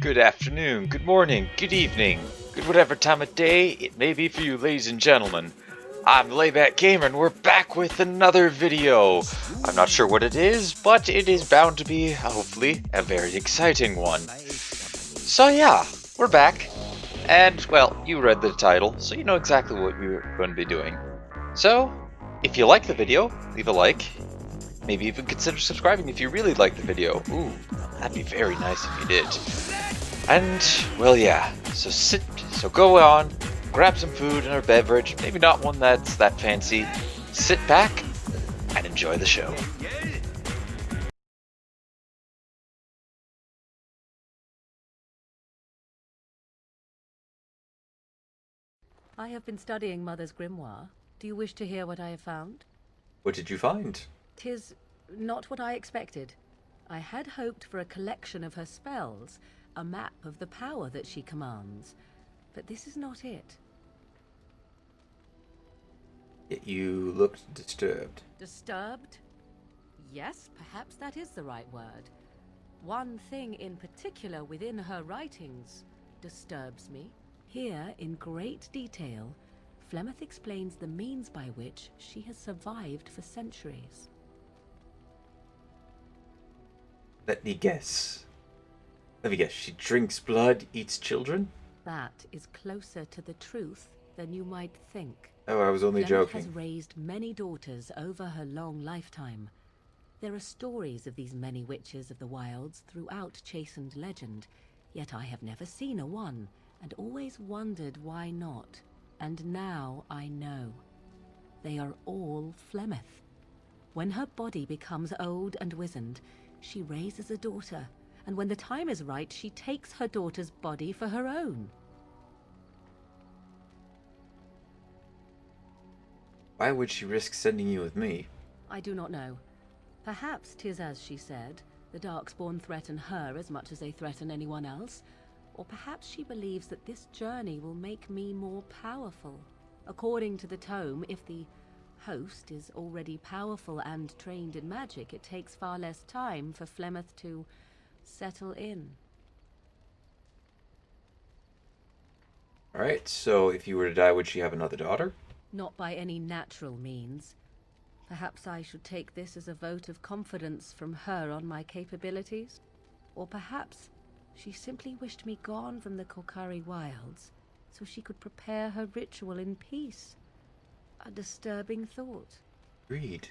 Good afternoon, good morning, good evening, good whatever time of day it may be for you, ladies and gentlemen. I'm Layback Gamer, and we're back with another video. I'm not sure what it is, but it is bound to be, hopefully, a very exciting one. So yeah, we're back. And, well, you read the title, so you know exactly what we're going to be doing. So, if you like the video, leave a like. Maybe even consider subscribing if you really like the video. Ooh, that'd be very nice if you did. And, well, yeah, so go on, grab some food and a beverage, maybe not one that's that fancy, sit back, and enjoy the show. I have been studying Mother's grimoire. Do you wish to hear what I have found? What did you find? 'Tis not what I expected. I had hoped for a collection of her spells, a map of the power that she commands. But this is not it. You looked disturbed. Disturbed? Yes, perhaps that is the right word. One thing in particular within her writings disturbs me. Here, in great detail, Flemeth explains the means by which she has survived for centuries. Let me guess. She drinks blood, eats children? That is closer to the truth than you might think. Oh, I was only Flemeth joking. has raised many daughters over her long lifetime. There are stories of these many witches of the wilds throughout chastened legend, yet I have never seen a one, and always wondered why not. And now I know. They are all Flemeth. When her body becomes old and wizened, she raises a daughter, and when the time is right, she takes her daughter's body for her own. Why would she risk sending you with me? I do not know. Perhaps 'tis as she said, the Darkspawn threaten her as much as they threaten anyone else. Or perhaps she believes that this journey will make me more powerful. According to the tome, if the host is already powerful and trained in magic, it takes far less time for Flemeth to settle in. Alright, so if you were to die, would she have another daughter? Not by any natural means. Perhaps I should take this as a vote of confidence from her on my capabilities. Or perhaps she simply wished me gone from the Korkari wilds so she could prepare her ritual in peace. A disturbing thought. Agreed.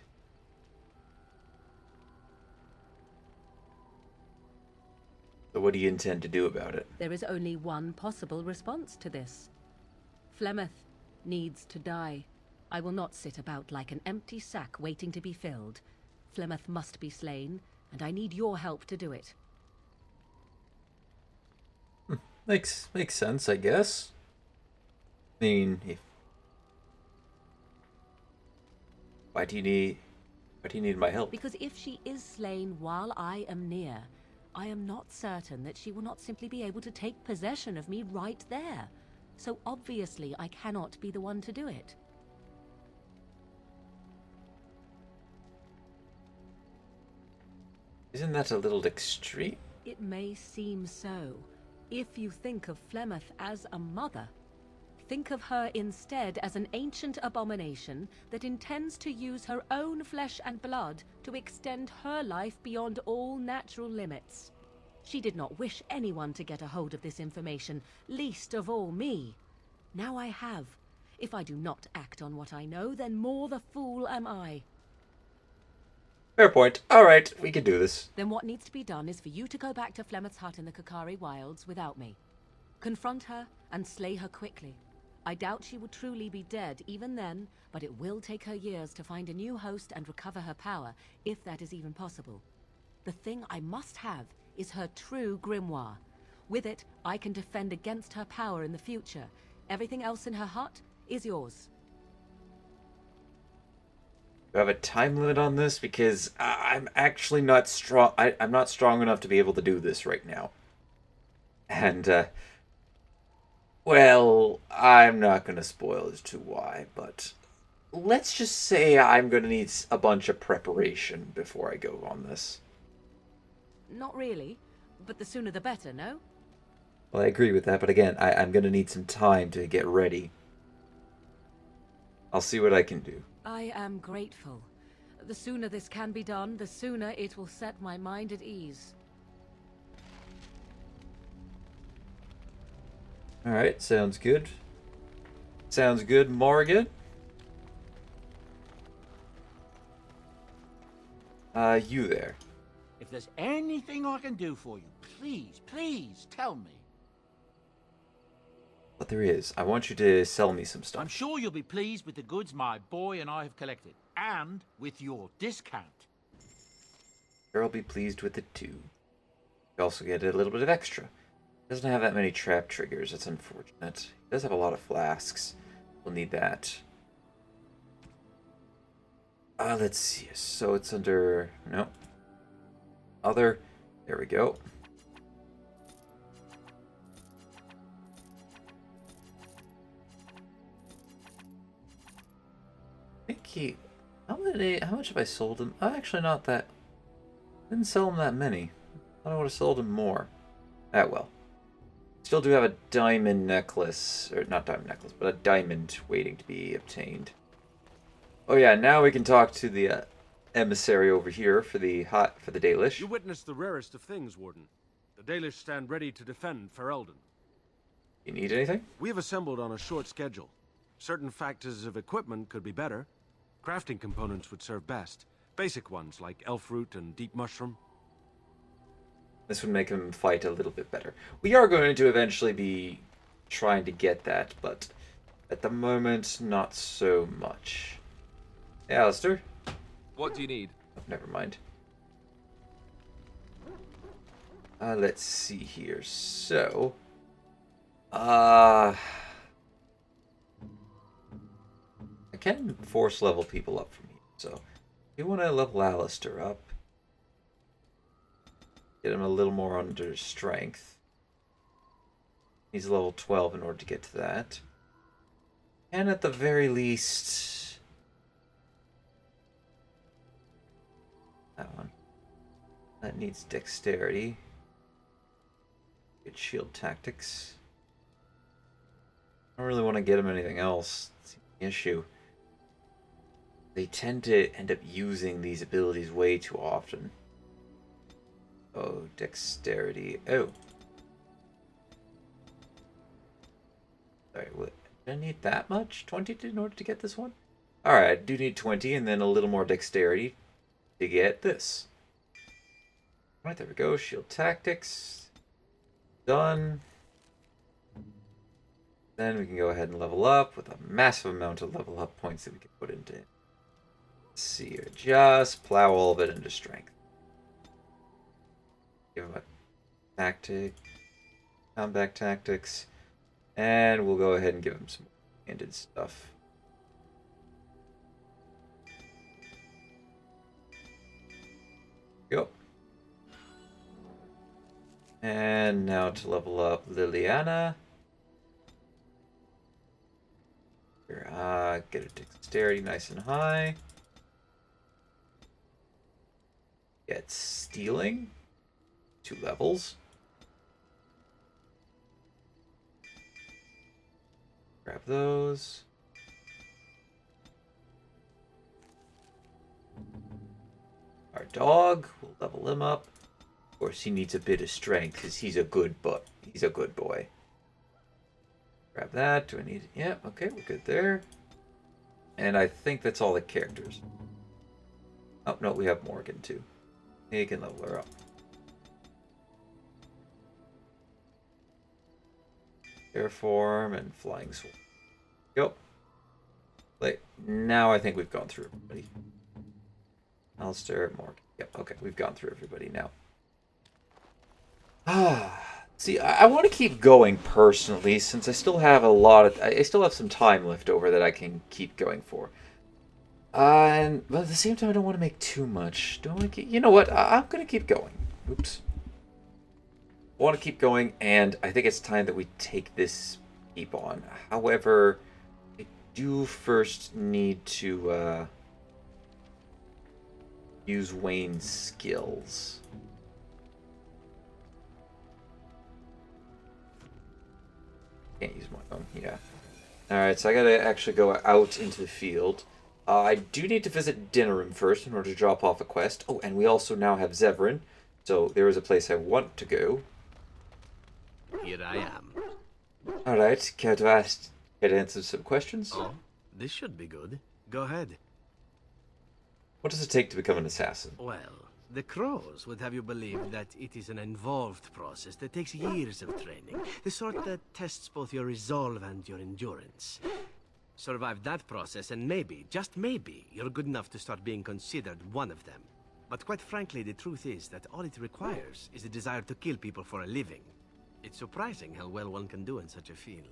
So what do you intend to do about it? There is only one possible response to this. Flemeth needs to die. I will not sit about like an empty sack waiting to be filled. Flemeth must be slain, and I need your help to do it. Makes sense, I guess. I mean, why do you need my help? Because if she is slain while I am near, I am not certain that she will not simply be able to take possession of me right there. So obviously I cannot be the one to do it. Isn't that a little extreme? It may seem so. If you think of Flemeth as a mother, think of her instead as an ancient abomination that intends to use her own flesh and blood to extend her life beyond all natural limits. She did not wish anyone to get a hold of this information, least of all me. Now I have. If I do not act on what I know, then more the fool am I. Fair point. Alright, we can do this. Then what needs to be done is for you to go back to Flemeth's hut in the Korkari wilds without me. Confront her and slay her quickly. I doubt she will truly be dead even then, but it will take her years to find a new host and recover her power, if that is even possible. The thing I must have is her true grimoire. With it, I can defend against her power in the future. Everything else in her hut is yours. Do I have a time limit on this? Because I'm actually not strong. I'm not strong enough to be able to do this right now. And, well, I'm not going to spoil as to why, but let's just say I'm going to need a bunch of preparation before I go on this. Not really, but the sooner the better, no? Well, I agree with that, but again, I'm going to need some time to get ready. I'll see what I can do. I am grateful. The sooner this can be done, the sooner it will set my mind at ease. Alright, sounds good. Sounds good, Morgan. You there. If there's anything I can do for you, please, please tell me. But there is. I want you to sell me some stuff. I'm sure you'll be pleased with the goods my boy and I have collected, and with your discount. Sure, I'll be pleased with it too. You also get a little bit of extra. He doesn't have that many trap triggers. That's unfortunate. He does have a lot of flasks. We'll need that. Let's see. So it's under... No. Other. There we go. I think he... How much have I sold him? Oh, actually not that... Didn't sell him that many. I thought I would have sold him more. Ah, well. Still do have a diamond necklace. Or not diamond necklace, but a diamond waiting to be obtained. Oh yeah, now we can talk to the emissary over here for the Dalish. You witnessed the rarest of things, Warden. The Dalish stand ready to defend Ferelden. You need anything? We have assembled on a short schedule. Certain factors of equipment could be better. Crafting components would serve best. Basic ones like elf root and deep mushroom. This would make him fight a little bit better. We are going to eventually be trying to get that, but at the moment, not so much. Hey, Alistair. What do you need? Oh, never mind. Let's see here. So, I can force level people up from here. So, we want to level Alistair up. Get him a little more under strength. He's level 12 in order to get to that. And at the very least... That one. That needs dexterity. Good shield tactics. I don't really want to get him anything else. That's the issue. They tend to end up using these abilities way too often. Oh, dexterity. Oh. Sorry, what? Did I need that much? 20 in order to get this one? Alright, I do need 20 and then a little more dexterity to get this. Alright, there we go. Shield tactics. Done. Then we can go ahead and level up with a massive amount of level up points that we can put into it. Let's see here. Just plow all of it into strength. Give him a tactic, combat tactics, and we'll go ahead and give him some handed stuff. Go. And now to level up Liliana. Here, get her dexterity nice and high. Get stealing. 2 levels. Grab those. Our dog, we'll level him up. Of course, he needs a bit of strength because he's a good boy. Grab that. Do I need? Yeah, okay, we're good there. And I think that's all the characters. Oh no, we have Morgan too. He can level her up. Airform and flying sword. Go. Like now, I think we've gone through everybody. Alistair, Morgan. Yep. Okay, we've gone through everybody now. See, I want to keep going personally, since I still have I still have some time left over that I can keep going for. But at the same time, I don't want to make too much. Don't want to keep, you know what? I'm gonna keep going. Oops. I want to keep going, and I think it's time that we take this keep on. However, I do first need to use Wayne's skills. Can't use my phone, yeah. Alright, so I gotta actually go out into the field. I do need to visit Denarim first in order to drop off a quest. Oh, and we also now have Zevran, so there is a place I want to go. Here I am. Alright, care to answer some questions? Oh, this should be good. Go ahead. What does it take to become an assassin? Well, the crows would have you believe that it is an involved process that takes years of training. The sort that tests both your resolve and your endurance. Survive that process and maybe, just maybe, you're good enough to start being considered one of them. But quite frankly, the truth is that all it requires is a desire to kill people for a living. It's surprising how well one can do in such a field.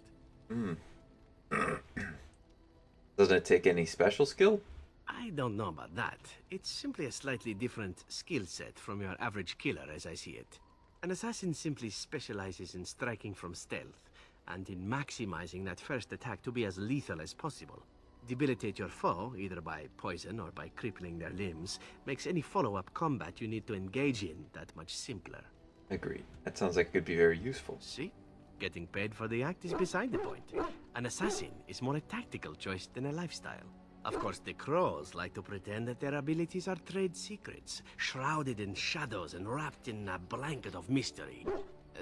Doesn't it take any special skill? I don't know about that. It's simply a slightly different skill set from your average killer as I see it. An assassin simply specializes in striking from stealth, and in maximizing that first attack to be as lethal as possible. Debilitate your foe, either by poison or by crippling their limbs, makes any follow-up combat you need to engage in that much simpler. Agreed. That sounds like it could be very useful. See? Getting paid for the act is beside the point. An assassin is more a tactical choice than a lifestyle. Of course, the crows like to pretend that their abilities are trade secrets, shrouded in shadows and wrapped in a blanket of mystery.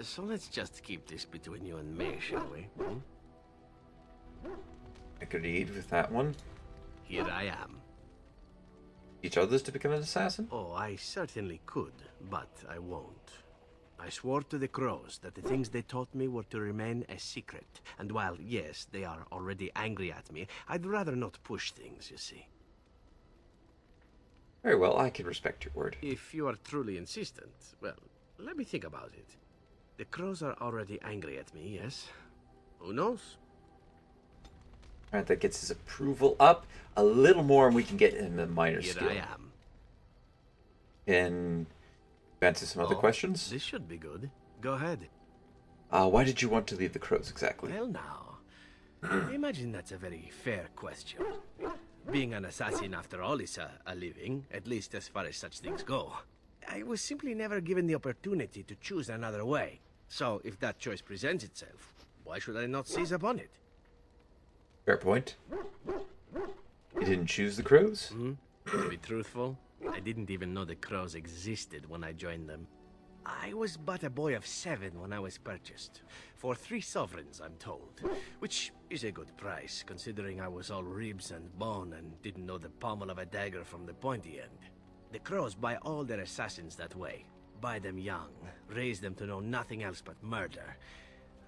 So let's just keep this between you and me, shall we? Agreed with that one. Here I am. Teach others to become an assassin? Oh, I certainly could, but I won't. I swore to the crows that the things they taught me were to remain a secret. And while, yes, they are already angry at me, I'd rather not push things, you see. Very well, I can respect your word. If you are truly insistent, well, let me think about it. The crows are already angry at me, yes? Who knows? Alright, that gets his approval up. A little more and we can get him a minor skill. Here I am. Can you answer some other questions? This should be good. Go ahead. Why did you want to leave the crows exactly? Well now, I imagine that's a very fair question. Being an assassin, after all, is a living, at least as far as such things go. I was simply never given the opportunity to choose another way. So, if that choice presents itself, why should I not seize upon it? Fair point. You didn't choose the crows? To be truthful, I didn't even know the crows existed when I joined them. I was but a boy of 7 when I was purchased. For 3 sovereigns, I'm told. Which is a good price, considering I was all ribs and bone and didn't know the pommel of a dagger from the pointy end. The crows buy all their assassins that way. Buy them young, raise them to know nothing else but murder.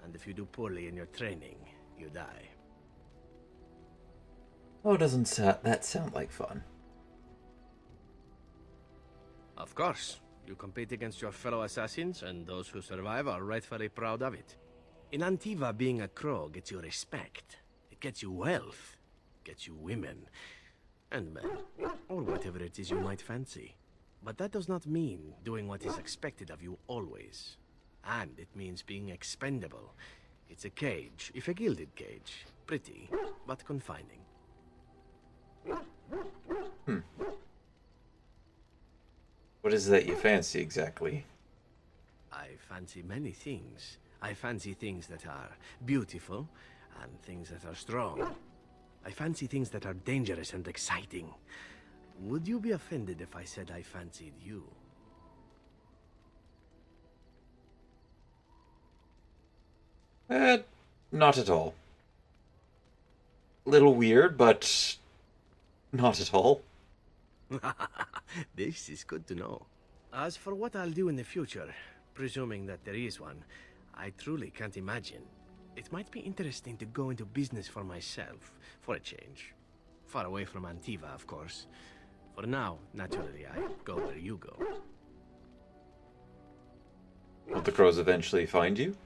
And if you do poorly in your training, you die. Oh, doesn't that sound like fun? Of course. You compete against your fellow assassins, and those who survive are rightfully proud of it. In Antiva, being a crow gets you respect. It gets you wealth. Gets you women. And men. Or whatever it is you might fancy. But that does not mean doing what is expected of you always. And it means being expendable. It's a cage, if a gilded cage. Pretty, but confining. What is it that you fancy exactly? I fancy many things. I fancy things that are beautiful, and things that are strong. I fancy things that are dangerous and exciting. Would you be offended if I said I fancied you? Not at all. Little weird, but not at all. This is good to know. As for what I'll do in the future, presuming that there is one, I truly can't imagine. It might be interesting to go into business for myself, for a change. Far away from Antiva, of course. For now, naturally, I go where you go. Will the crows eventually find you?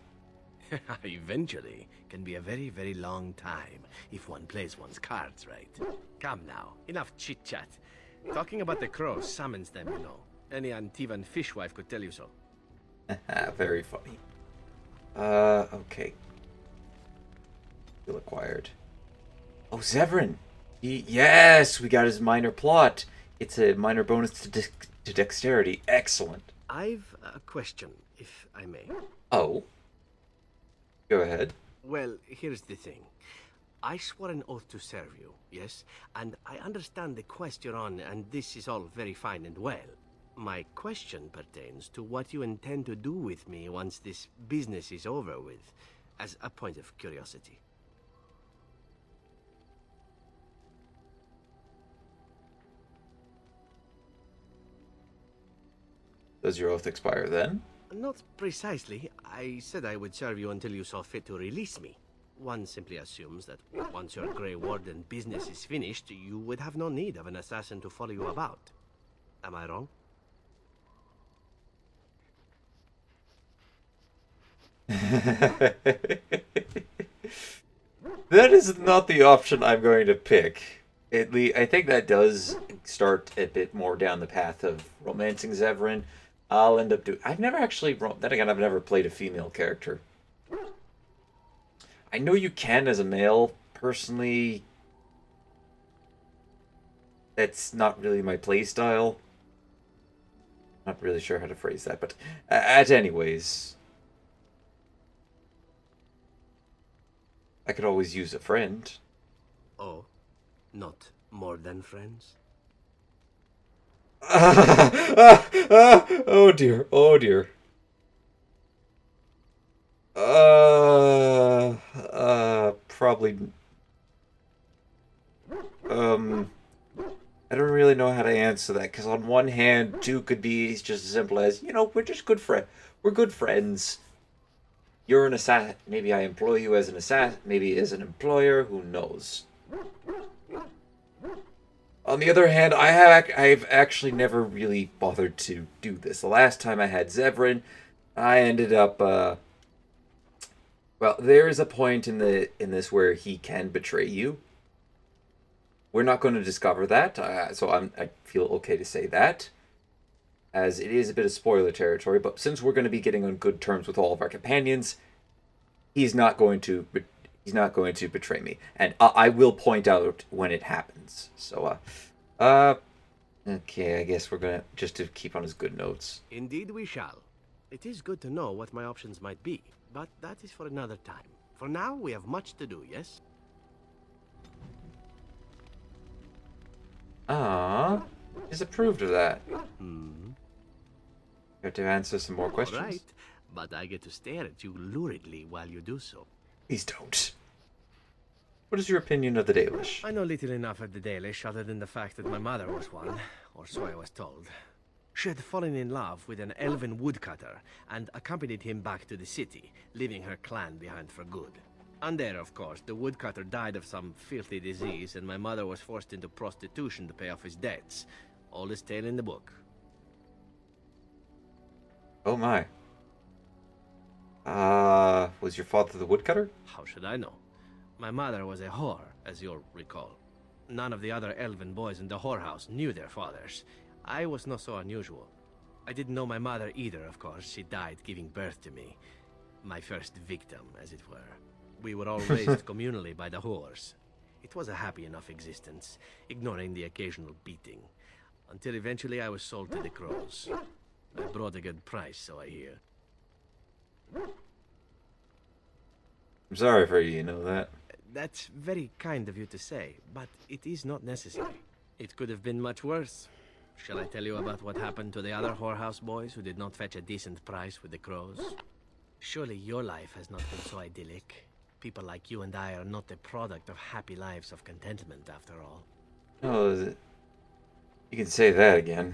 Eventually can be a very, very long time, if one plays one's cards right. Come now, enough chit-chat. Talking about the crows summons them, you know. Any Antivan fishwife could tell you so. Very funny. Okay. Skill acquired. Oh, Zevran! Yes, we got his minor plot. It's a minor bonus to dexterity. Excellent. I've a question, if I may. Oh. Go ahead. Well, here's the thing. I swore an oath to serve you, yes? And I understand the quest you're on, and this is all very fine and well. My question pertains to what you intend to do with me once this business is over with, as a point of curiosity. Does your oath expire then? Not precisely. I said I would serve you until you saw fit to release me. One simply assumes that once your Grey Warden business is finished, you would have no need of an assassin to follow you about. Am I wrong? That is not the option I'm going to pick. I think that does start a bit more down the path of romancing Zevran. I'll end up doing... I've never actually... Then again, I've never played a female character. I know you can as a male. Personally, that's not really my playstyle. Not really sure how to phrase that, but anyways, I could always use a friend. Oh, not more than friends? Oh dear, oh dear. Probably. I don't really know how to answer that, because on one hand, two could be just as simple as, you know, we're just good friends. We're good friends. You're an assassin. Maybe I employ you as an assassin. Maybe as an employer. Who knows? On the other hand, I've actually never really bothered to do this. The last time I had Zevran, I ended up. Well, there is a point in this where he can betray you. We're not going to discover that, so I feel okay to say that, as it is a bit of spoiler territory. But since we're going to be getting on good terms with all of our companions, he's not going to betray me, and I will point out when it happens. So, okay, I guess we're gonna just to keep on his good notes. Indeed, we shall. It is good to know what my options might be, but that is for another time. For now, we have much to do. Yes. He's approved of that. Hmm. You have to answer some more questions. All right, but I get to stare at you luridly while you do so. Please don't. What is your opinion of the Dalish? I know little enough of the Dalish, other than the fact that my mother was one, or so I was told. She had fallen in love with an elven woodcutter and accompanied him back to the city, leaving her clan behind for good. And there, of course, the woodcutter died of some filthy disease, and my mother was forced into prostitution to pay off his debts. Oldest tale in the book. Oh my. Was your father the woodcutter? How should I know? My mother was a whore, as you'll recall. None of the other elven boys in the whorehouse knew their fathers. I was not so unusual. I didn't know my mother either, of course. She died giving birth to me. My first victim, as it were. We were all raised communally by the whores. It was a happy enough existence, ignoring the occasional beating. Until eventually I was sold to the crows. I brought a good price, so I hear. I'm sorry for you know that. That's very kind of you to say, but it is not necessary. It could have been much worse. Shall I tell you about what happened to the other whorehouse boys who did not fetch a decent price with the crows? Surely your life has not been so idyllic. People like you and I are not the product of happy lives of contentment, after all. Oh, you can say that again.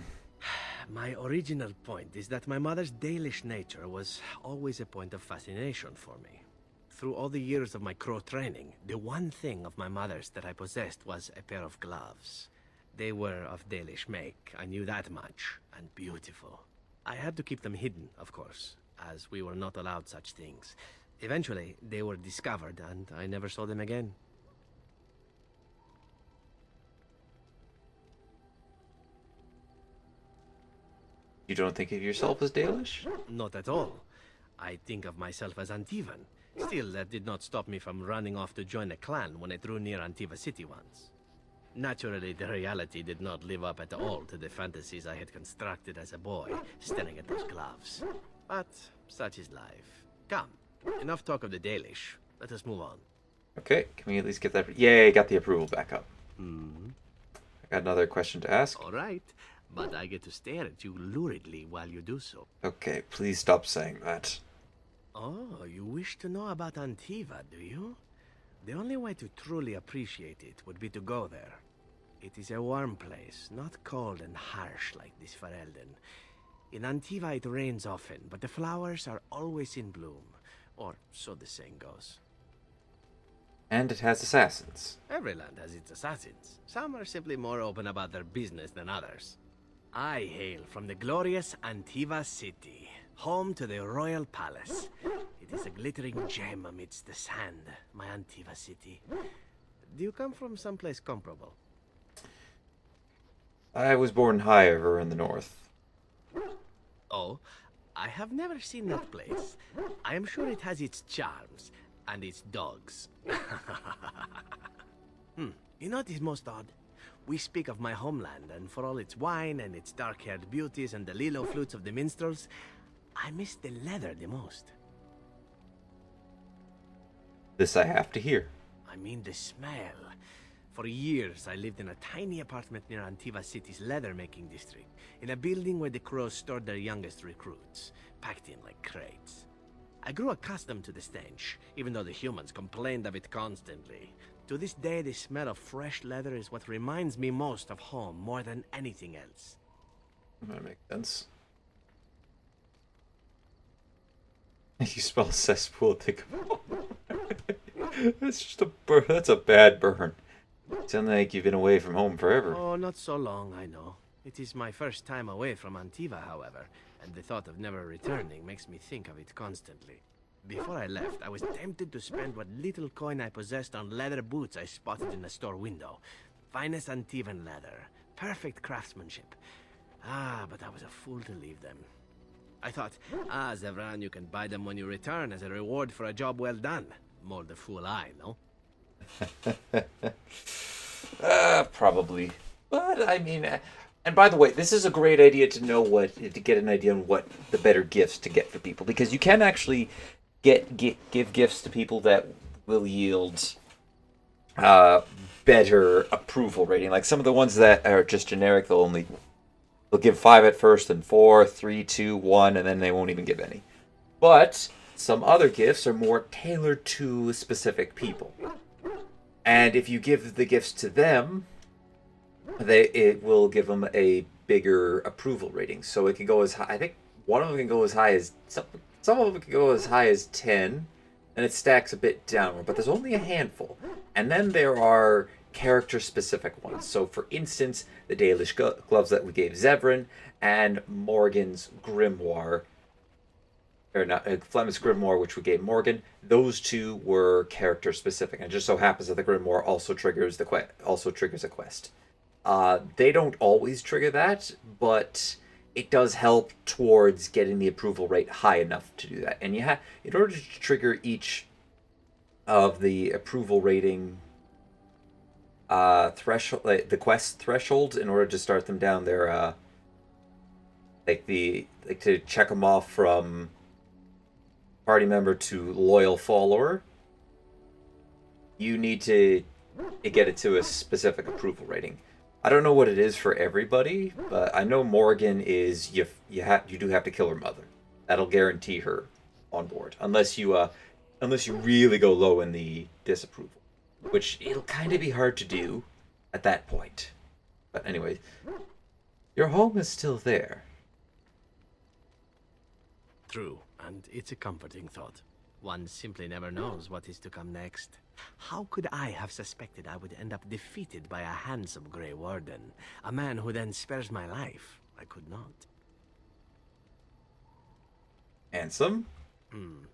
My original point is that my mother's Dalish nature was always a point of fascination for me. Through all the years of my crow training, the one thing of my mother's that I possessed was a pair of gloves. They were of Dalish make, I knew that much, and beautiful. I had to keep them hidden, of course, as we were not allowed such things. Eventually, they were discovered, and I never saw them again. You don't think of yourself as Dalish? Not at all. I think of myself as Antivan. Still, that did not stop me from running off to join a clan when I drew near Antiva City once. Naturally, the reality did not live up at all to the fantasies I had constructed as a boy, staring at those gloves. But such is life. Come, enough talk of the Dalish. Let us move on. Okay, can we at least get that? Yay, got the approval back up. Hmm. I got another question to ask. All right, but I get to stare at you luridly while you do so. Okay, please stop saying that. Oh, you wish to know about Antiva, do you? The only way to truly appreciate it would be to go there. It is a warm place, not cold and harsh like this Ferelden. In Antiva it rains often, but the flowers are always in bloom. Or so the saying goes. And it has assassins. Every land has its assassins. Some are simply more open about their business than others. I hail from the glorious Antiva city, home to the royal palace. It is a glittering gem amidst the sand, my Antiva city. Do you come from someplace comparable? I was born higher in the north. Oh, I have never seen that place. I am sure it has its charms, and its dogs. You know what is most odd? We speak of my homeland, and for all its wine and its dark-haired beauties and the lilo flutes of the minstrels, I miss the leather the most. This I have to hear. I mean the smell. For years, I lived in a tiny apartment near Antiva City's leather-making district, in a building where the crows stored their youngest recruits, packed in like crates. I grew accustomed to the stench, even though the humans complained of it constantly. To this day, the smell of fresh leather is what reminds me most of home more than anything else. That makes sense. You smell cesspool, think of That's just a burn. That's a bad burn. Sounds like you've been away from home forever. Oh, not so long, I know. It is my first time away from Antiva, however, and the thought of never returning makes me think of it constantly. Before I left, I was tempted to spend what little coin I possessed on leather boots I spotted in a store window. Finest Antivan leather. Perfect craftsmanship. Ah, but I was a fool to leave them. I thought, Zevran, you can buy them when you return as a reward for a job well done. More the fool I, no? Probably. But, I mean... And by the way, this is a great idea to know to get an idea on what the better gifts to get for people. Because you can actually give gifts to people that will yield better approval rating. Like some of the ones that are just generic, they'll give 5 at first, and 4, 3, 2, 1, and then they won't even give any. But some other gifts are more tailored to specific people. And if you give the gifts to them, it will give them a bigger approval rating. So it can go as high. I think one of them can go as high as some of them can go as high as 10, and it stacks a bit downward. But there's only a handful, and then there are character-specific ones. So, for instance, the Dalish gloves that we gave Zevran and Morgan's grimoire, or not Flemish grimoire, which we gave Morgan. Those two were character-specific, and it just so happens that the grimoire also triggers a quest. They don't always trigger that, but it does help towards getting the approval rate high enough to do that. And in order to trigger each of the approval rating threshold, the quest thresholds, in order to start them down, they're to check them off from party member to loyal follower. You need to get it to a specific approval rating. I don't know what it is for everybody, but I know Morgan is you do have to kill her mother. That'll guarantee her on board, unless you really go low in the disapproval, which it'll kind of be hard to do at that point. But anyway, your home is still there. True, and it's a comforting thought. One simply never knows what is to come next. How could I have suspected I would end up defeated by a handsome Grey Warden? A man who then spares my life? I could not. Handsome?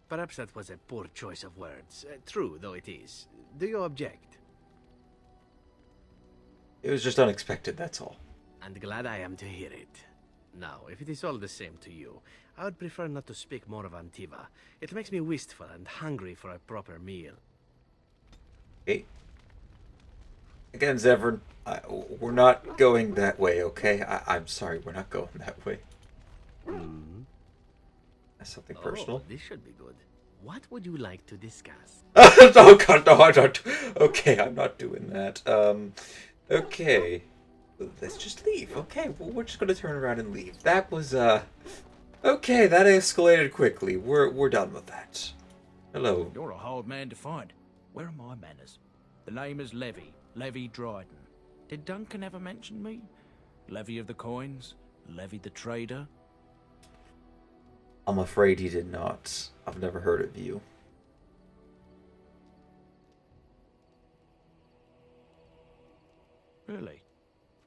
Perhaps that was a poor choice of words. True, though it is. Do you object? It was just unexpected, that's all. And glad I am to hear it. Now, if it is all the same to you, I would prefer not to speak more of Antiva. It makes me wistful and hungry for a proper meal. Okay. Again, Zevran, we're not going that way, okay? I'm sorry, we're not going that way. That's something personal. This should be good. What would you like to discuss? Oh god, no, I'm not. Okay, I'm not doing that. Okay. Let's just leave. Okay, well, we're just gonna turn around and leave. That was, okay, that escalated quickly. We're done with that. Hello. You're a hard man to find. Where are my manners? The name is Levy Dryden. Did Duncan ever mention me? Levy of the coins? Levy the trader? I'm afraid he did not. I've never heard of you. Really?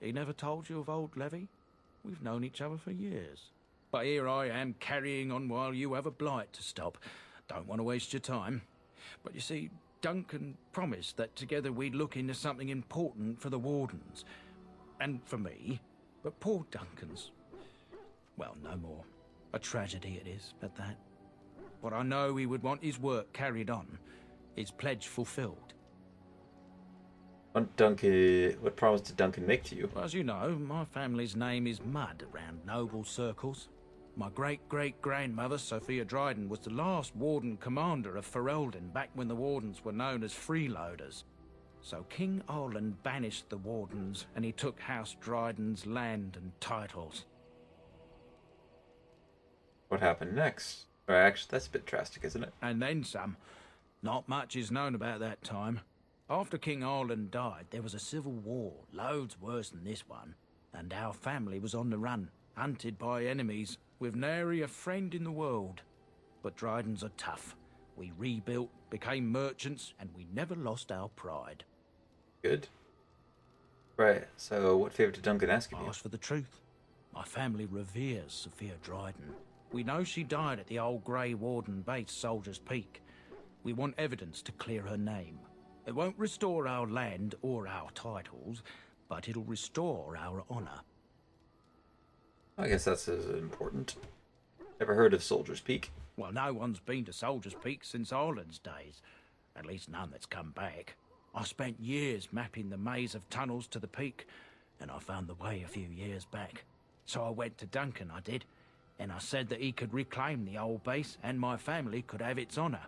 He never told you of old Levy? We've known each other for years. But here I am carrying on while you have a blight to stop. Don't want to waste your time. But you see, Duncan promised that together we'd look into something important for the Wardens. And for me. But poor Duncan's... well, no more. A tragedy it is, at that. But I know he would want his work carried on. His pledge fulfilled. What promise did Duncan make to you? Well, as you know, my family's name is mud around noble circles. My great-great-grandmother, Sophia Dryden, was the last Warden commander of Ferelden back when the Wardens were known as freeloaders. So King Arland banished the Wardens, and he took House Dryden's land and titles. What happened next? Or actually, that's a bit drastic, isn't it? And then some. Not much is known about that time. After King Arland died, there was a civil war, loads worse than this one. And our family was on the run, hunted by enemies, with nary a friend in the world. But Drydens are tough. We rebuilt, became merchants, and we never lost our pride. Good. Right, so what favor did Duncan ask of you? Ask for the truth. My family reveres Sophia Dryden. We know she died at the old Grey Warden base, Soldier's Peak. We want evidence to clear her name. It won't restore our land or our titles, but it'll restore our honor. I guess that's as important. Ever heard of Soldier's Peak? Well, no one's been to Soldier's Peak since Arland's days. At least none that's come back. I spent years mapping the maze of tunnels to the peak, and I found the way a few years back. So I went to Duncan, I did, and I said that he could reclaim the old base and my family could have its honor.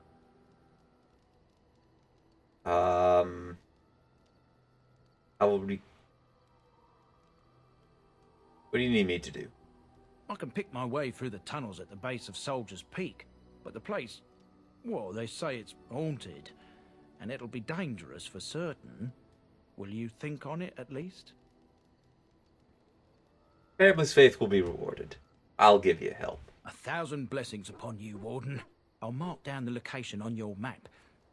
What do you need me to do? I can pick my way through the tunnels at the base of Soldier's Peak, but the place, well, they say it's haunted, and it'll be dangerous for certain. Will you think on it, at least? Family's faith will be rewarded. I'll give you help. 1,000 blessings upon you, Warden. I'll mark down the location on your map.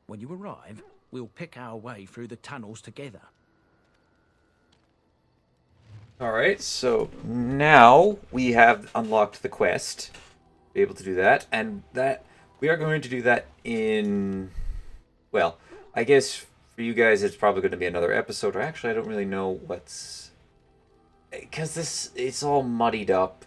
When you arrive, we'll pick our way through the tunnels together. Alright, so now we have unlocked the quest. Be able to do that, and that we are going to do that in... well, I guess for you guys it's probably going to be another episode, or actually I don't really know what's... because it's all muddied up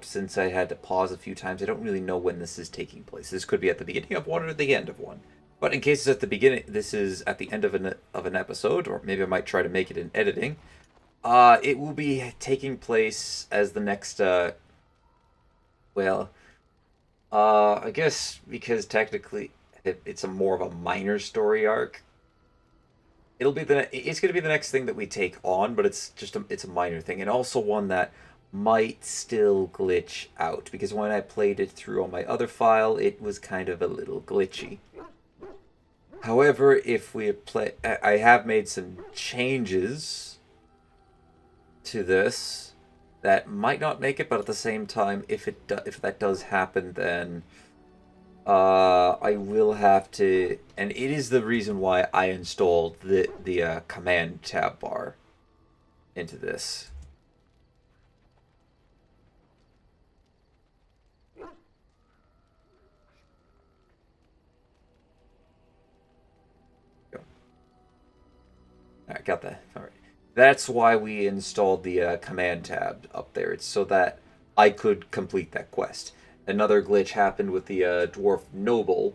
since I had to pause a few times. I don't really know when this is taking place. This could be at the beginning of one or the end of one. But in case it's at the beginning, this is at the end of an episode, or maybe I might try to make it in editing. It will be taking place as the next, I guess because technically it's a more of a minor story arc. It's going to be the next thing that we take on, but it's a minor thing, and also one that might still glitch out, because when I played it through on my other file, it was kind of a little glitchy. However, if we play, I have made some changes to this that might not make it, but at the same time, if that does happen, then I will have to, and it is the reason why I installed the command tab bar into this. I got that. All right. That's why we installed the command tab up there. It's so that I could complete that quest. Another glitch happened with the dwarf noble,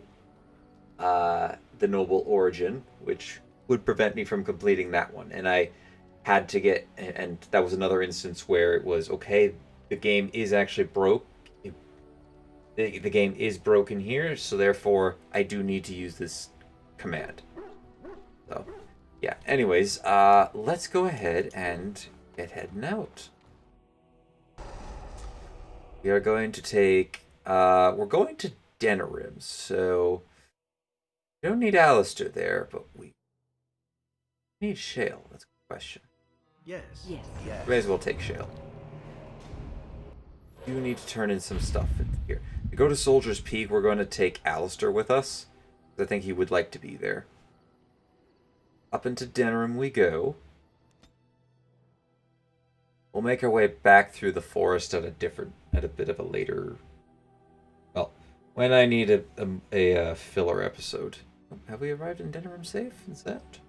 the noble origin, which would prevent me from completing that one. And I had to get, and that was another instance where it was, okay, the game is actually broke. the game is broken here, so therefore I do need to use this command. So, yeah. Anyways, let's go ahead and get heading out. We are going to take, we're going to Denarim, so we don't need Alistair there, but we need Shale. That's a good question. Yes. Yes. We may as well take Shale. You need to turn in some stuff in here. We go to Soldier's Peak, we're going to take Alistair with us. I think he would like to be there. Up into Denarim we go. We'll make our way back through the forest at a bit of a later, well, when I need a filler episode. Have we arrived in Denarim safe? Is that?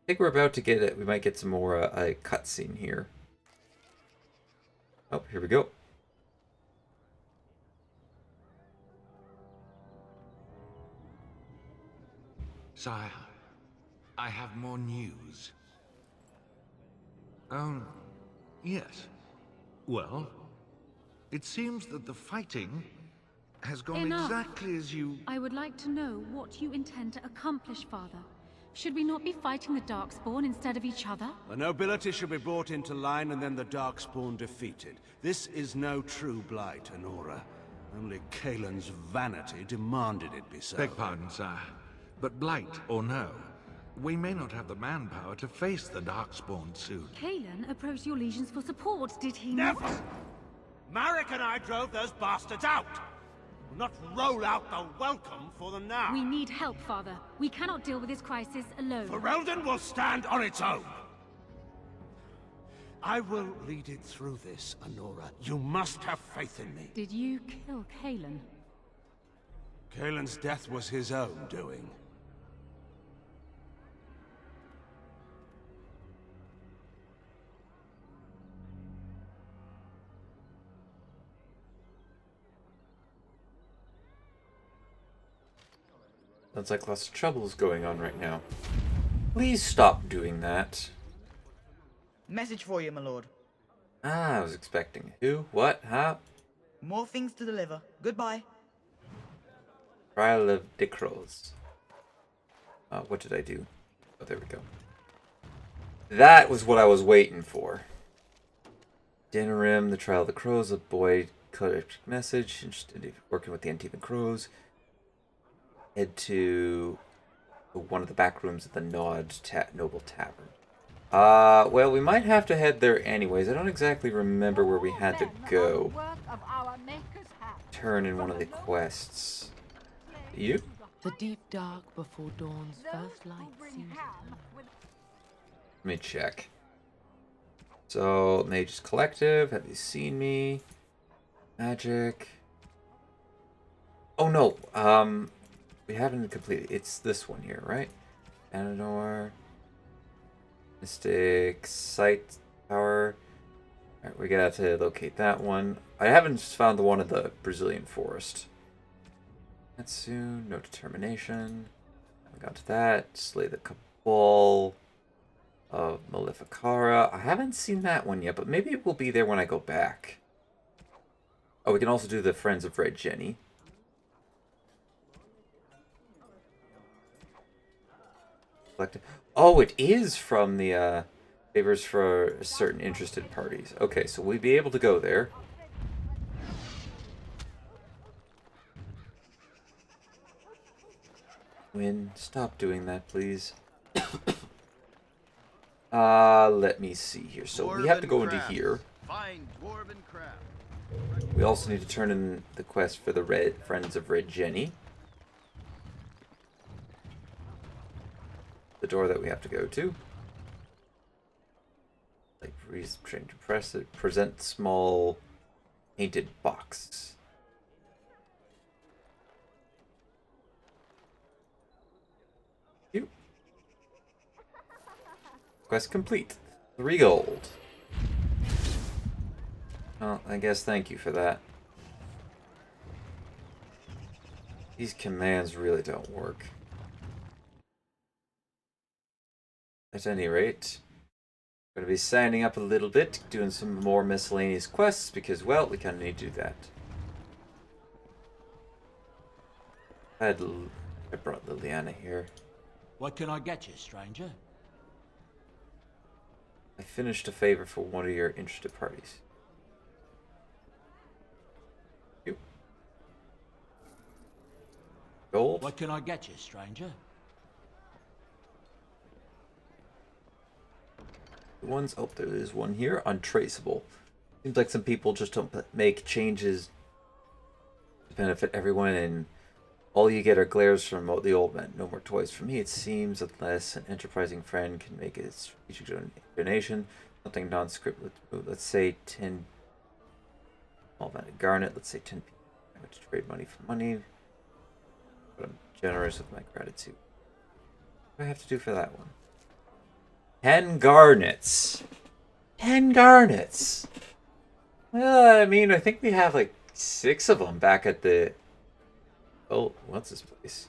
I think we're about to get it. We might get some more a cutscene here. Oh, here we go. Sire, I have more news. Yes. Well, it seems that the fighting has gone Enough. exactly as you... I would like to know what you intend to accomplish, Father. Should we not be fighting the Darkspawn instead of each other? The nobility should be brought into line and then the Darkspawn defeated. This is no true blight, Honora. Only Kaelin's vanity demanded it be so. Beg pardon, sire. But blight or no, we may not have the manpower to face the Darkspawn soon. Kaelin approached your legions for support, did he Never! not? Marek and I drove those bastards out! We'll not roll out the welcome for them now. We need help, Father. We cannot deal with this crisis alone. Ferelden will stand on its own! I will lead it through this, Honora. You must have faith in me. Did you kill Kaelin? Kaelin's death was his own doing. Sounds like lots of troubles going on right now. Please stop doing that. Message for you, my lord. Ah, I was expecting. Who? What? How? More things to deliver. Goodbye. Trial of Dicros. What did I do? Oh, there we go. That was what I was waiting for. Denarim, the Trial of the Crows, a boy cryptic message, interested in working with the Antivan Crows. Head to one of the back rooms of the Noble Tavern. Well, we might have to head there anyways. I don't exactly remember where we had to go. Turn in one of the quests. You? The deep dark before dawn's first light seems to come. Let me check. So, Mage's Collective. Have you seen me? Magic. Oh no. We haven't completed. It's this one here, right? Anador. Mystic. Sight Power. Alright, we got to locate that one. I haven't found the one in the Brazilian forest. That's soon. No determination. Haven't got to that. Slay the Cabal of Maleficara. I haven't seen that one yet, but maybe it will be there when I go back. Oh, we can also do the Friends of Red Jenny. Oh, it is from the favors for certain interested parties. Okay, so we'll be able to go there. Win, stop doing that, please. Let me see here. So we have to go into here. We also need to turn in the quest for the Friends of Red Jenny. The door that we have to go to. Like trying to press it. Present small painted box. Cute. Quest complete. 3 gold. Well, I guess thank you for that. These commands really don't work. At any rate, Gonna be signing up a little bit, doing some more miscellaneous quests because, well, we kind of need to do that. I brought Liliana here. What can I get you, stranger? I finished a favor for one of your interested parties. You. Gold? What can I get you, stranger? The ones, oh, there is one here, untraceable. Seems like some people just don't make changes to benefit everyone, and all you get are glares from the old man. No more toys for me, it seems, unless an enterprising friend can make a strategic donation. Something non-script, let's say 10... All that garnet, let's say 10 people. I'm going to trade money for money. But I'm generous with my gratitude. What do I have to do for that one? 10 garnets. 10 garnets. Well, I mean, I think we have like 6 of them back at the... Oh, what's this place?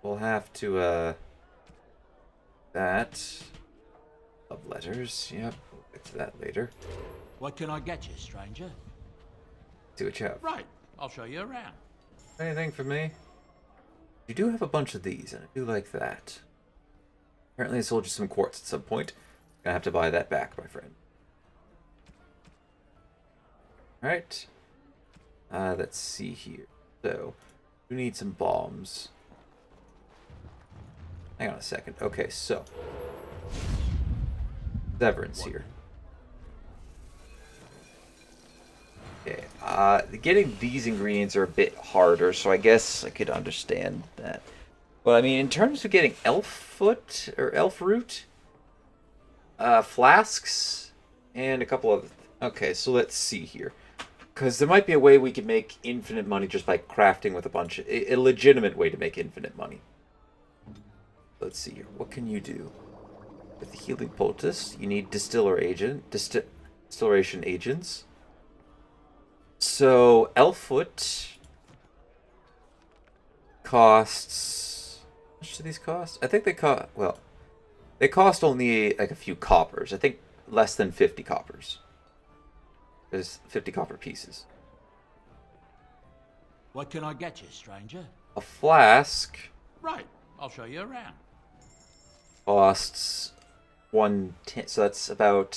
We'll have to, that. Love letters. Yep, we'll get to that later. What can I get you, stranger? See what you have. Right, I'll show you around. Anything for me? You do have a bunch of these, and I do like that. Apparently I sold you some quartz at some point. Gonna have to buy that back, my friend. Alright. Let's see here. So, we need some bombs. Hang on a second. Okay, so. Zevrans here. Okay, getting these ingredients are a bit harder, so I guess I could understand that. But I mean, in terms of getting elf foot or elf root, flasks, and a couple of. Okay, so let's see here, because there might be a way we could make infinite money just by crafting with a bunch of a legitimate way to make infinite money. Let's see here. What can you do with the healing poultice? You need distillation agents. So, Elffoot costs... How much do these cost? I think they cost... Well, they cost only like a few coppers. I think less than 50 coppers. There's 50 copper pieces. What can I get you, stranger? A flask... Right, I'll show you around. Costs 1/10, so that's about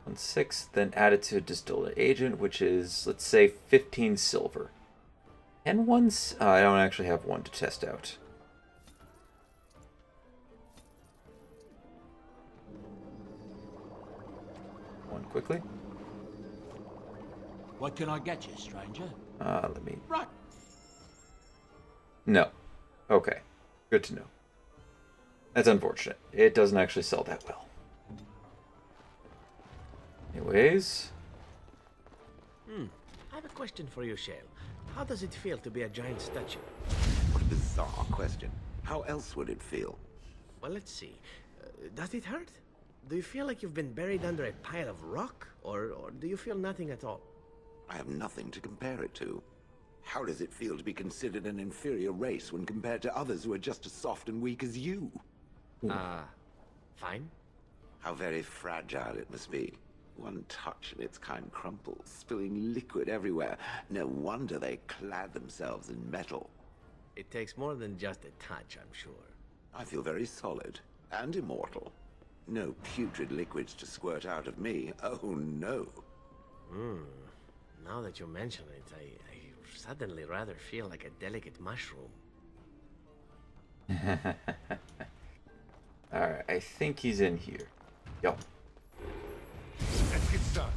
1/6, then added to a distillate agent, which is, let's say, 15 silver. And one's... I don't actually have one to test out. One quickly. What can I get you, stranger? Let me... Right. No. Okay. Good to know. That's unfortunate. It doesn't actually sell that well. Anyways. I have a question for you, Shale. How does it feel to be a giant statue? What a bizarre question. How else would it feel? Well, let's see. Does it hurt? Do you feel like you've been buried under a pile of rock? Or do you feel nothing at all? I have nothing to compare it to. How does it feel to be considered an inferior race when compared to others who are just as soft and weak as you? Fine. How very fragile it must be. One touch and its kind crumples, spilling liquid everywhere. No wonder they clad themselves in metal. It takes more than just a touch, I'm sure. I feel very solid and immortal. No putrid liquids to squirt out of me. Oh, no. Now that you mention it, I suddenly rather feel like a delicate mushroom. Alright, I think he's in here. Yo. Let's get started.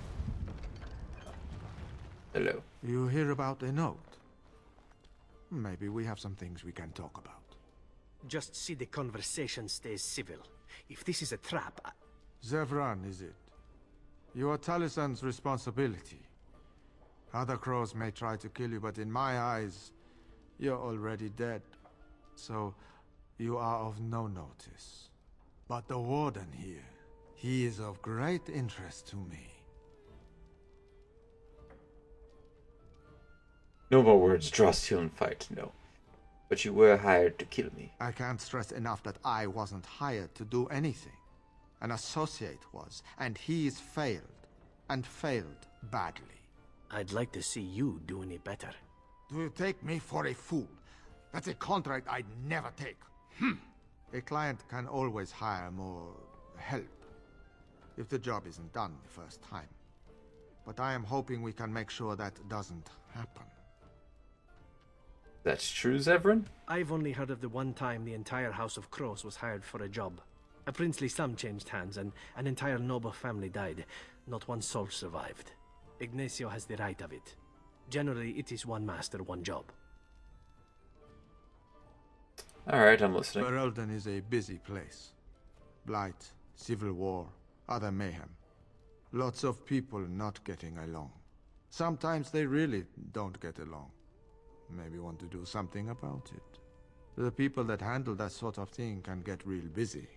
Hello. You hear about a note? Maybe we have some things we can talk about. Just see the conversation stays civil. If this is a trap, Zevran, is it? You are Talisan's responsibility. Other crows may try to kill you, but in my eyes, you're already dead. So, you are of no notice. But the Warden here, he is of great interest to me. No more words, draw, steal, and fight. No. But you were hired to kill me. I can't stress enough that I wasn't hired to do anything. An associate was, and he's failed. And failed badly. I'd like to see you do any better. Do you take me for a fool? That's a contract I'd never take. A client can always hire more help if the job isn't done the first time. But I am hoping we can make sure that doesn't happen. That's true, Zevran? I've only heard of the one time the entire House of Crows was hired for a job. A princely sum changed hands and an entire noble family died. Not one soul survived. Ignacio has the right of it. Generally, it is one master, one job. Alright, I'm listening. Ferelden is a busy place. Blight, civil war, other mayhem. Lots of people not getting along. Sometimes they really don't get along. Maybe want to do something about it. The people that handle that sort of thing can get real busy.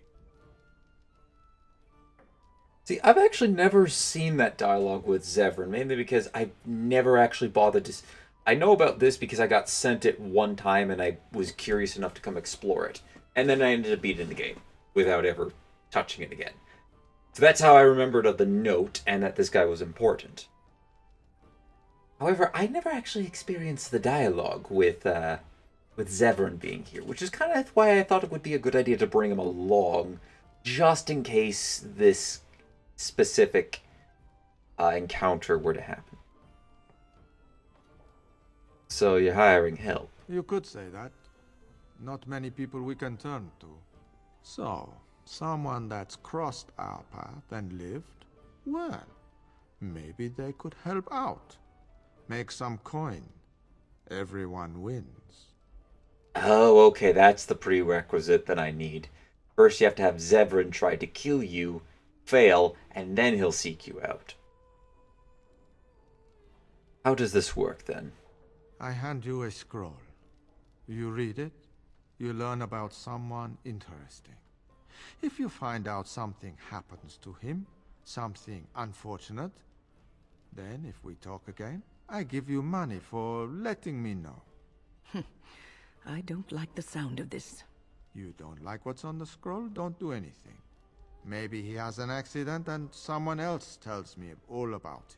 See, I've actually never seen that dialogue with Zevran, mainly because I never actually bothered to... I know about this because I got sent it one time and I was curious enough to come explore it. And then I ended up beating the game without ever touching it again. So that's how I remembered of the note and that this guy was important. However, I never actually experienced the dialogue with Zevran being here, which is kind of why I thought it would be a good idea to bring him along, just in case this specific encounter were to happen. So you're hiring help. You could say that. Not many people we can turn to. So, someone that's crossed our path and lived? Well, maybe they could help out. Make some coin. Everyone wins. Oh, okay, that's the prerequisite that I need. First you have to have Zevran try to kill you, fail, and then he'll seek you out. How does this work, then? I hand you a scroll. You read it, you learn about someone interesting. If you find out something happens to him, something unfortunate, then if we talk again, I give you money for letting me know. I don't like the sound of this. You don't like what's on the scroll? Don't do anything. Maybe he has an accident and someone else tells me all about it.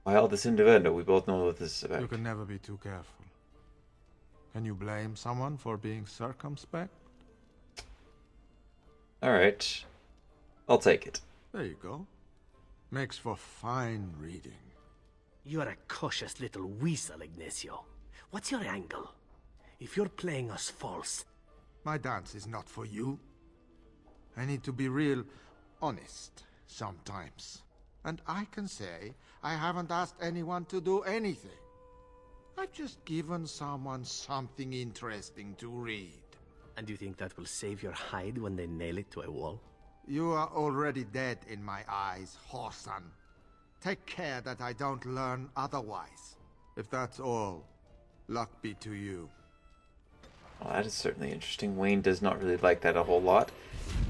Why all this innuendo? We both know what this is about. You can never be too careful. Can you blame someone for being circumspect? Alright. I'll take it. There you go. Makes for fine reading. You're a cautious little weasel, Ignacio. What's your angle? If you're playing us false... My dance is not for you. I need to be real honest sometimes. And I can say I haven't asked anyone to do anything. I've just given someone something interesting to read. And you think that will save your hide when they nail it to a wall? You are already dead in my eyes, Horsan. Take care that I don't learn otherwise. If that's all, luck be to you. Well, that is certainly interesting. Wayne does not really like that a whole lot.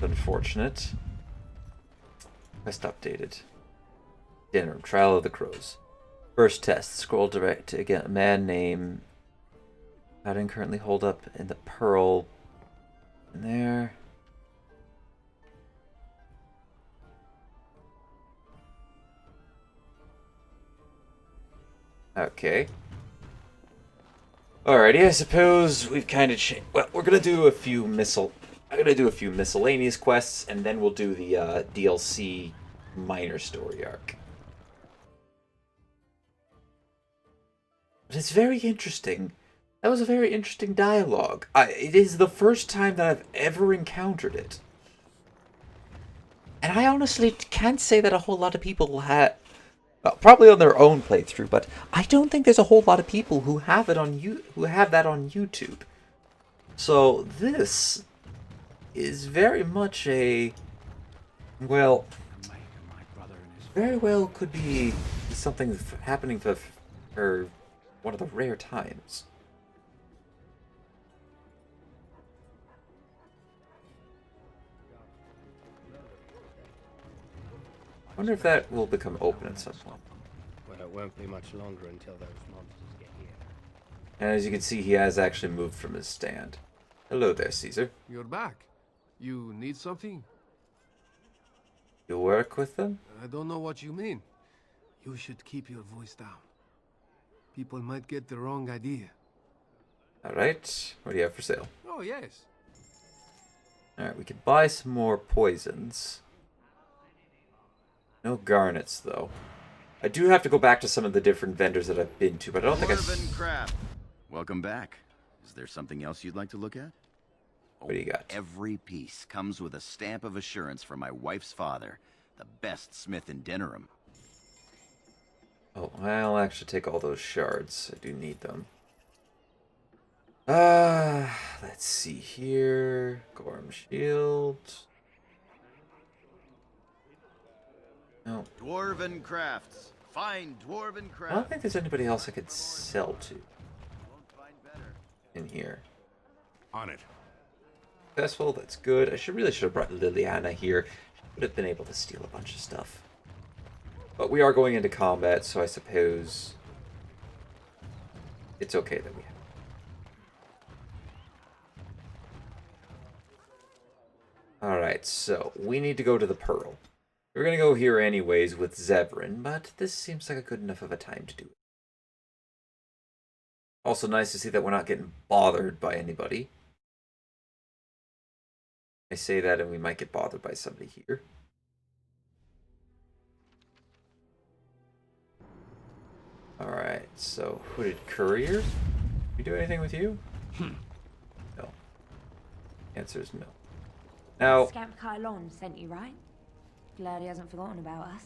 Unfortunate. Quest updated. Denarim, Trial of the Crows. First test. Scroll direct to get a man name. Pattern currently hold up in the pearl. In there. Okay. Alrighty, I suppose we've kind of changed. Well, we're gonna do a few I'm gonna do a few miscellaneous quests, and then we'll do the DLC minor story arc. But it's very interesting. That was a very interesting dialogue. It is the first time that I've ever encountered it. And I honestly can't say that a whole lot of people have... Well, probably on their own playthrough, but I don't think there's a whole lot of people who have it on who have that on YouTube. So this is very much a... Well... Very well could be something happening for one of the rare times. I wonder if that will become open at some point. Well, it won't be much longer until those monsters get here. And as you can see, he has actually moved from his stand. Hello there, Caesar. You're back. You need something? You work with them? I don't know what you mean. You should keep your voice down. People might get the wrong idea. Alright, what do you have for sale? Oh, yes. Alright, we could buy some more poisons. No garnets, though. I do have to go back to some of the different vendors that I've been to, but I don't think I... Crap. Welcome back. Is there something else you'd like to look at? What do you got? Every piece comes with a stamp of assurance from my wife's father, the best smith in Denarim. Oh, I'll actually take all those shards. I do need them. Let's see here. Gorm shield. No. Dwarven crafts. Fine dwarven I crafts. don't think there's anybody else I could sell to in here. On it. Successful, that's good. I really should have brought Liliana here. She would have been able to steal a bunch of stuff. But we are going into combat, so I suppose it's okay that we have. Alright, so we need to go to the Pearl. We're going to go here anyways with Zevran, but this seems like a good enough of a time to do it. Also nice to see that we're not getting bothered by anybody. I say that and we might get bothered by somebody here. Alright, so hooded courier. We do anything with you? No. Answer is no. Now, Scamp Kylon sent you, right? Glad he hasn't forgotten about us.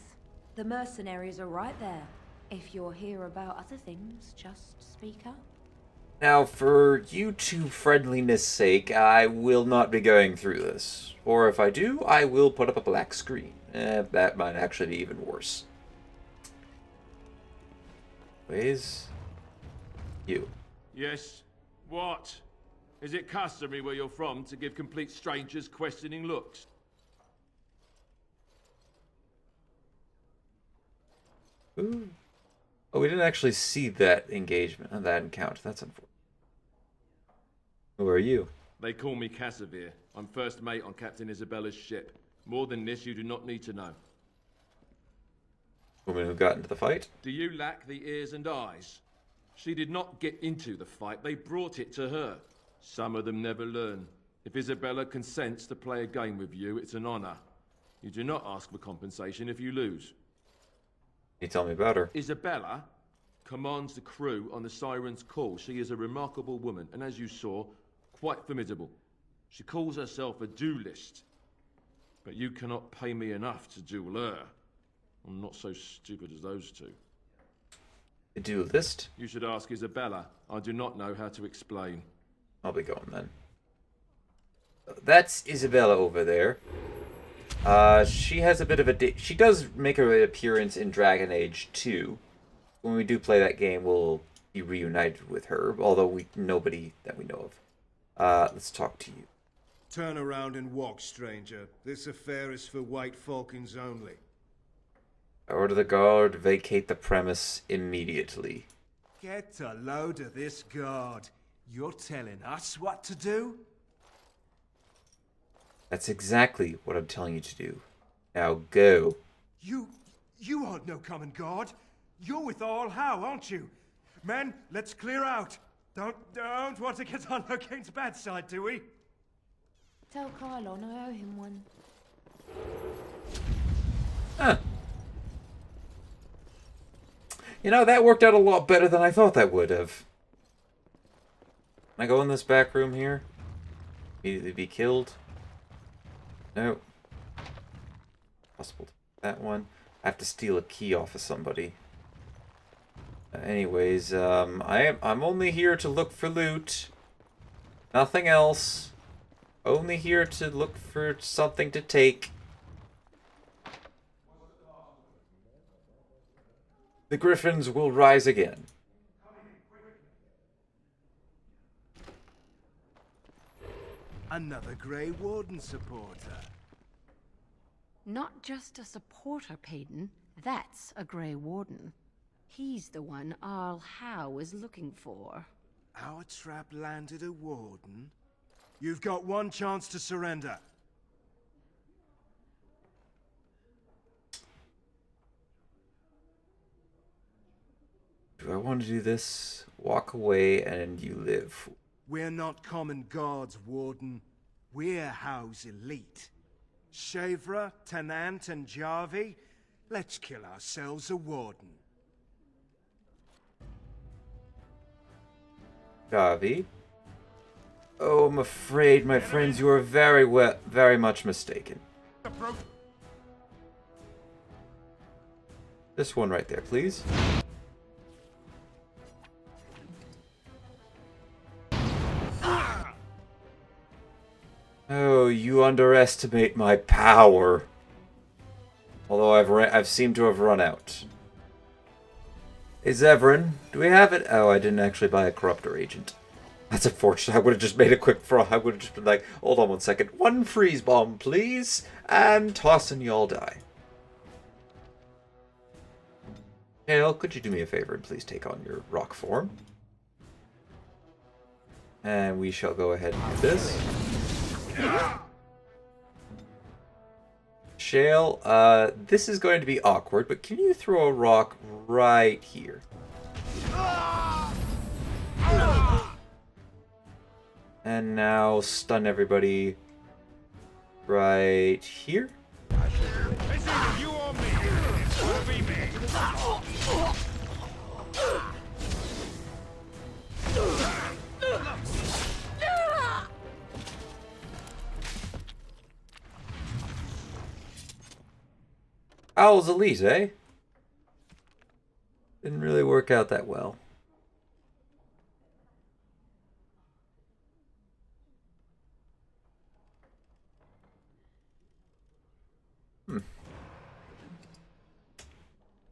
The mercenaries are right there. If you're here about other things, just speak up. Now, for you two friendliness' sake, I will not be going through this. Or if I do, I will put up a black screen. That might actually be even worse. Ways. You. Yes. What? Is it customary where you're from to give complete strangers questioning looks? Ooh. Oh, we didn't actually see that engagement, that encounter. That's unfortunate. Who are you? They call me Casimir. I'm first mate on Captain Isabella's ship. More than this, you do not need to know. Woman who got into the fight? Do you lack the ears and eyes? She did not get into the fight, they brought it to her. Some of them never learn. If Isabella consents to play a game with you, it's an honor. You do not ask for compensation if you lose. Can you tell me about her? Isabella commands the crew on the Siren's call. She is a remarkable woman, and as you saw, quite formidable. She calls herself a duelist. But you cannot pay me enough to duel her. I'm not so stupid as those two. A duelist? You should ask Isabella. I do not know how to explain. I'll be going then. That's Isabella over there. She has a bit of a... She does make her appearance in Dragon Age 2. When we do play that game, we'll be reunited with her, although nobody that we know of. Let's talk to you. Turn around and walk, stranger. This affair is for White Falcons only. I order the guard vacate the premise immediately. Get a load of this guard. You're telling us what to do? That's exactly what I'm telling you to do. Now go. You aren't no common guard. You're with All How, aren't you? Men, let's clear out. Don't want to get on Locane's bad side, do we? Tell Kylon I owe him one. Huh. You know, that worked out a lot better than I thought that would have. Can I go in this back room here? Immediately be killed? No. Possible to that one. I have to steal a key off of somebody. Anyways, I'm only here to look for loot. Nothing else. Only here to look for something to take. The Griffins will rise again. Another Grey Warden supporter. Not just a supporter, Payton. That's a Grey Warden. He's the one Arl Howe is looking for. Our trap landed a warden? You've got one chance to surrender. Do I want to do this? Walk away and you live. We're not common guards, Warden. We're Howe's elite. Shavra, Tenant, and Jarvie, let's kill ourselves a warden. Javi? Oh, I'm afraid, my friends, you are very much mistaken. This one right there, please. Oh, you underestimate my power. Although I've seemed to have run out. Hey, Zevran, do we have it? Oh, I didn't actually buy a corruptor agent. That's unfortunate. I would have just made a quick throw. I would have just been like, hold on one second. One freeze bomb, please. And toss and you all die. Hale, could you do me a favor and please take on your rock form? And we shall go ahead and do this. Shale, this is going to be awkward, but can you throw a rock right here? And now stun everybody right here. It's either you or me. It's gonna be me. Owl's elite, eh? Didn't really work out that well.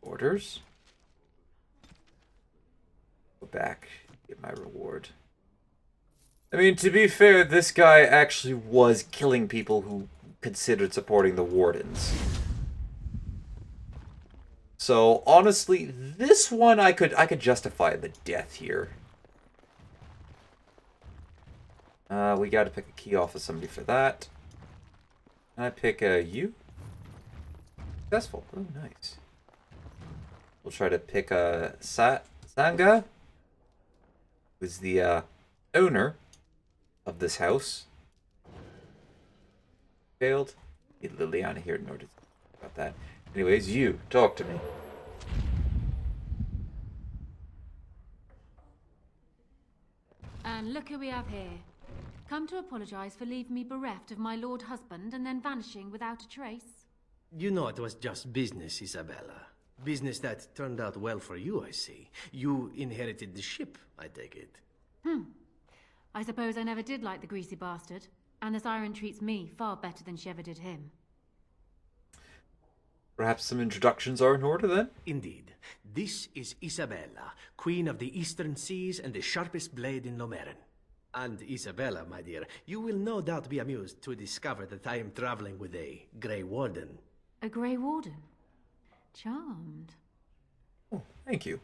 Orders. Go back, get my reward. I mean, to be fair, this guy actually was killing people who considered supporting the Wardens. So honestly, this one I could justify the death here. We got to pick a key off of somebody for that. Can I pick a you? Successful. Oh, nice. We'll try to pick a Sanga, who's the owner of this house. Failed. Need Liliana here in order to talk about that. Anyways, you talk to me. And look who we have here. Come to apologize for leaving me bereft of my lord husband and then vanishing without a trace. You know it was just business, Isabella. Business that turned out well for you, I see. You inherited the ship, I take it. I suppose I never did like the greasy bastard. And the siren treats me far better than she ever did him. Perhaps some introductions are in order then? Indeed. This is Isabella, Queen of the Eastern Seas and the sharpest blade in Lomerin. And Isabella, my dear, you will no doubt be amused to discover that I am traveling with a Grey Warden. A Grey Warden? Charmed. Oh, thank you.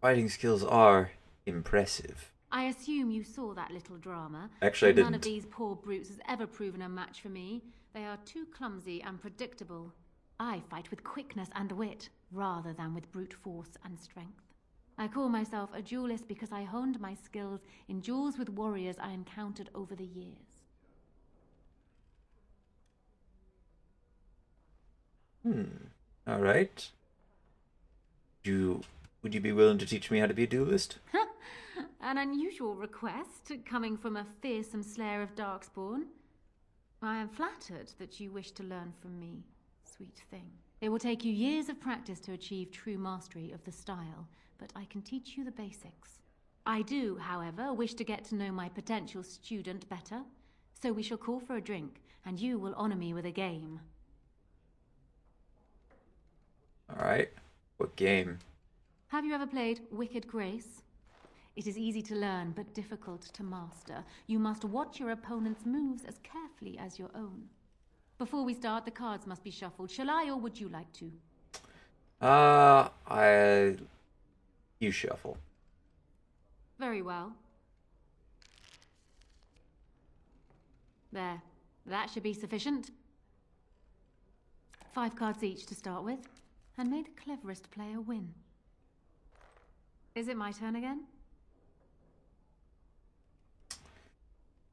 Fighting skills are impressive. I assume you saw that little drama. Actually, I didn't. None of these poor brutes has ever proven a match for me. They are too clumsy and predictable. I fight with quickness and wit, rather than with brute force and strength. I call myself a duelist because I honed my skills in duels with warriors I encountered over the years. Alright. Would you be willing to teach me how to be a duelist? An unusual request, coming from a fearsome slayer of Darkspawn. I am flattered that you wish to learn from me, sweet thing. It will take you years of practice to achieve true mastery of the style, but I can teach you the basics. I do, however, wish to get to know my potential student better, so we shall call for a drink, and you will honor me with a game. Alright. What game? Have you ever played Wicked Grace? It is easy to learn, but difficult to master. You must watch your opponent's moves as carefully as your own. Before we start, the cards must be shuffled. Shall I, or would you like to? You shuffle. Very well. There. That should be sufficient. 5 cards each to start with, and may the cleverest player win. Is it my turn again?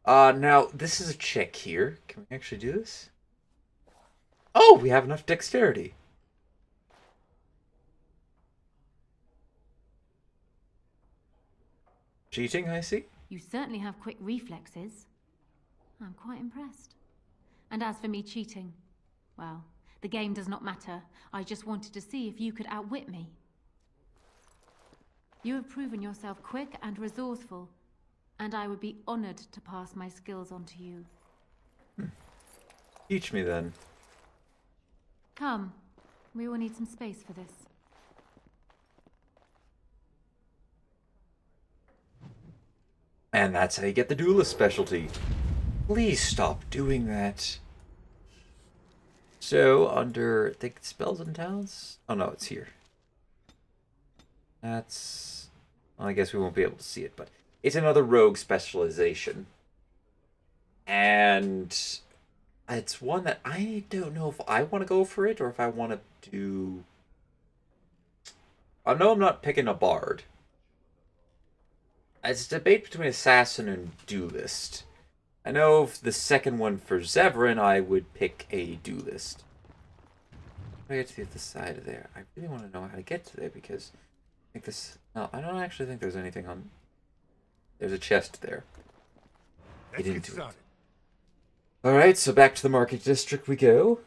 Now, this is a check here. Can we actually do this? Oh, we have enough dexterity. Cheating, I see. You certainly have quick reflexes. I'm quite impressed. And as for me cheating, well, the game does not matter. I just wanted to see if you could outwit me. You have proven yourself quick and resourceful, and I would be honored to pass my skills on to you. Teach me then. Come, we will need some space for this. And that's how you get the duelist specialty. Please stop doing that. So, under, I think, spells and talents? Oh no, it's here. That's... Well, I guess we won't be able to see it, but it's another rogue specialization. And it's one that I don't know if I want to go for it or if I want to do... I know I'm not picking a bard. It's a debate between assassin and duelist. I know if the second one for Zevran, I would pick a duelist. How do I get to the other side of there? I really want to know how to get to there because I think this... No, I don't actually think there's anything on... There's a chest there. Get into it. Alright, so back to the market district we go.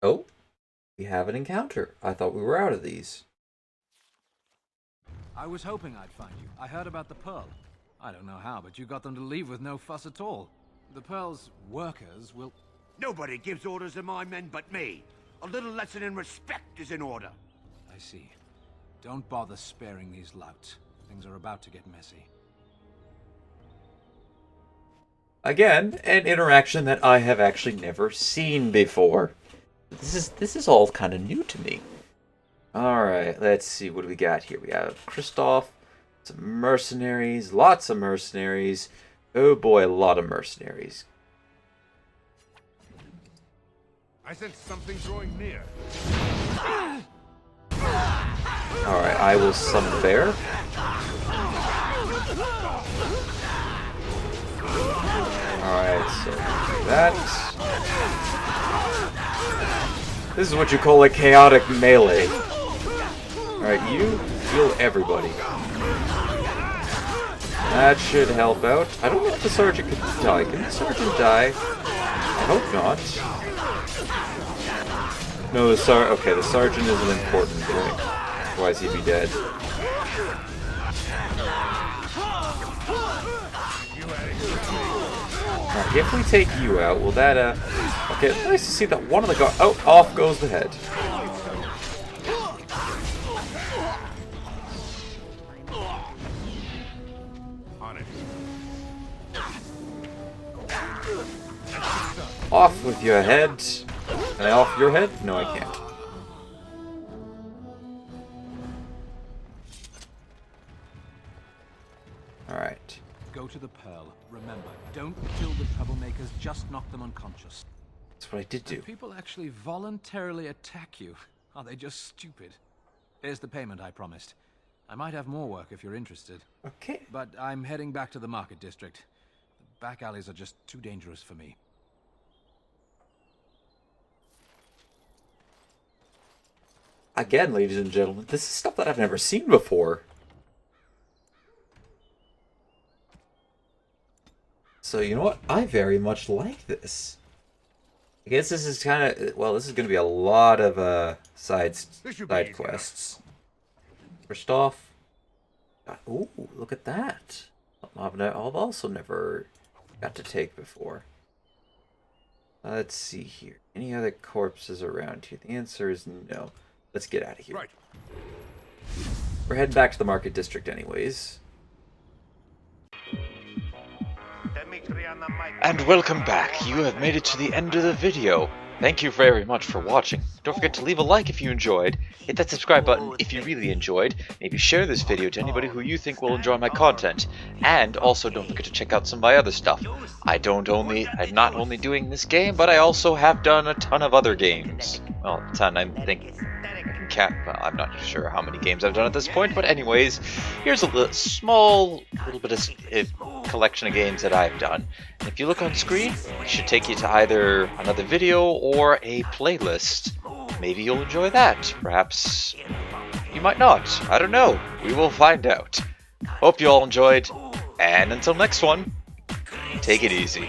Oh, we have an encounter. I thought we were out of these. I was hoping I'd find you. I heard about the Pearl. I don't know how, but you got them to leave with no fuss at all. The Pearl's workers will... Nobody gives orders to my men but me. A little lesson in respect is in order. I see. Don't bother sparing these louts. Things are about to get messy. Again, an interaction that I have actually never seen before. This is all kind of new to me. Alright, let's see what do we got here. We have Kristoff, some mercenaries, lots of mercenaries. Oh boy, a lot of mercenaries. I sense something drawing near. Alright, I will summon bear. Alright, so do that. This is what you call a chaotic melee. Alright, you heal everybody. That should help out. I don't know if the sergeant can die. Can the sergeant die? I hope not. No, the sergeant is an important thing. Otherwise he'd be dead. Alright, if we take you out, will that, okay, it's nice to see that one of the guards... Oh, off goes the head. On it. Off with your head. Can I off your head? No, I can't. Alright. Go to the Pearl. Remember, don't kill the troublemakers, just knock them unconscious. That's what I did do. Do people actually voluntarily attack you? Are they just stupid? Here's the payment I promised. I might have more work if you're interested. Okay. But I'm heading back to the market district. The back alleys are just too dangerous for me. Again, ladies and gentlemen, this is stuff that I've never seen before. So, you know what? I very much like this. I guess this is kind of... Well, this is going to be a lot of side quests. First off... Ooh, look at that. I've also never got to take before. Let's see here. Any other corpses around here? The answer is no. let's get out of here. Right. We're heading back to the market district anyways. And welcome back. You have made it to the end of the video. Thank you very much for watching. Don't forget to leave a like if you enjoyed, hit that subscribe button if you really enjoyed, maybe share this video to anybody who you think will enjoy my content, and also don't forget to check out some of my other stuff. I'm not only doing this game, but I also have done a ton of other games. Well, a ton, I think, I'm not sure how many games I've done at this point, but anyways, here's a small little bit of collection of games that I've done. And if you look on screen, it should take you to either another video or a playlist. Maybe you'll enjoy that. Perhaps you might not. I don't know. We will find out. Hope you all enjoyed, and until next one, take it easy.